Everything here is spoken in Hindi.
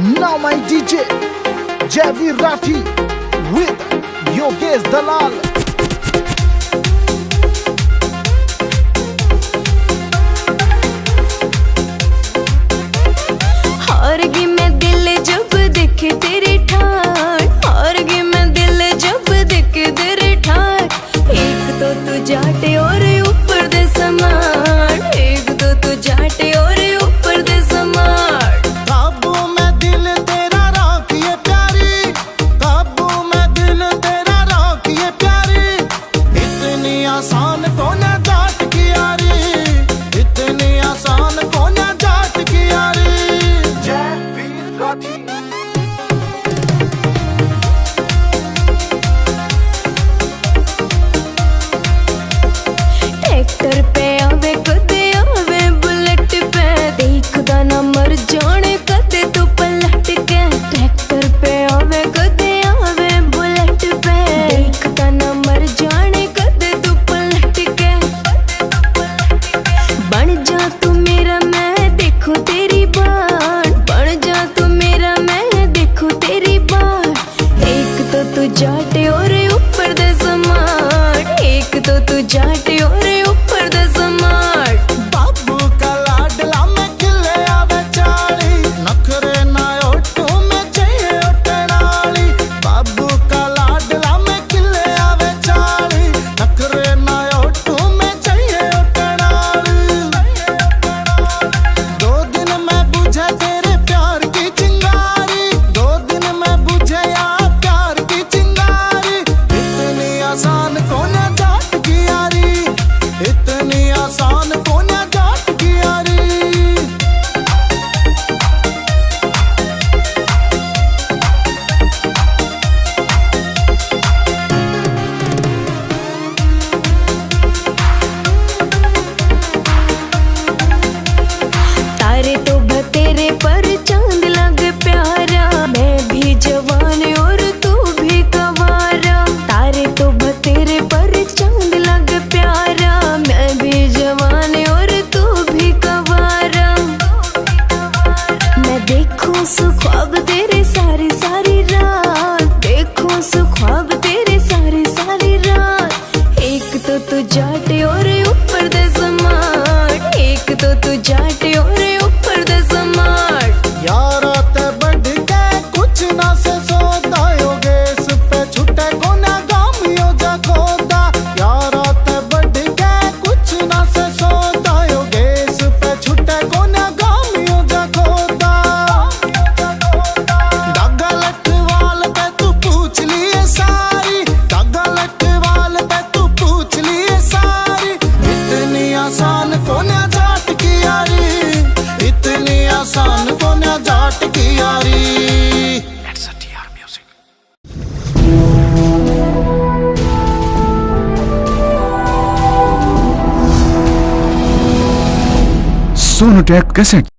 Now my DJ Javi Rathi with Yogesh Dalal. हारगी मैं दिल जब देखे तेरी ठार, हारगी मैं दिल जब देखे तेरी ठार। एक तो तू जाटे और ऊपर दे समान, एक तो तू जाटे और ऊपर दे समान। काबू में दिल तेरा रखिए प्यारी, काबू में दिल तेरा रखिए प्यारी। इतनी आसान कौन है जाट की यारी, इतनी आसान कौन है जाट की यारी। Javi Rathi. ट्रैक्टर पे आवे कदे आवे बुलेट पे, देखदा ना मर जाने कदे तू पलट के। ट्रैक्टर पे आवे कदे आवे बुलेट पे, देखदा ना मर जाने कदे तू पलट के। बन जा तू मेरा मैं देखो तेरी बात, बन जा तू मेरा मैं देखो तेरी बात। एक तो तू जाटे और ऊपर दे समान, एक तो तू जाटे और ऊपर दे समान। बाबू का लाडला में खिले आवे चाली, नखरे ना ओटू में चाहिए ओटनाली। बाबू का लाडला में खिले आवे चाली, नखरे ना ओटू में चाहिए ओटनाली। दो दिन में बुझे तेरे प्यार की चिंगारी, दो दिन में बुझे यार प्यार की चिंगारी। इतनी आसान कौन है जाट की यारी, इतनी आसान कौन है जाट की यारी। तारे तो बतेरे पर चांद लगे प्यारा, मैं भी जवान और तू भी गवारा। तारे तो बतेरे पर चांद लगे प्यारा, मैं भी जवान और तू भी गवारा। मैं देखूं सु ख्वाब तेरे सारी सारी रात, देखूं सु ख्वाब तेरे सारी सारी रात। एक तो तू जाटे और ऊपर दे समान, एक तो तू जाटे और ऊपर दे समान। यारा ते बढ़ के कुछ ना से सोता, योगेश पे छुटे को ना गामियों जा खोदा। यारा ते बढ़ के कुछ ना से सोता, योगेश पे छुटे को ना गामियों जा खोदा। दागा लटवाल पे तू पूछ लिए सारी, दागा लटवाल पे तू पूछ लिए सारी। इतनी आसान कौन है जाट की यारी, इतनी आसान कौन है जाट की यारी। Sonotech cassette.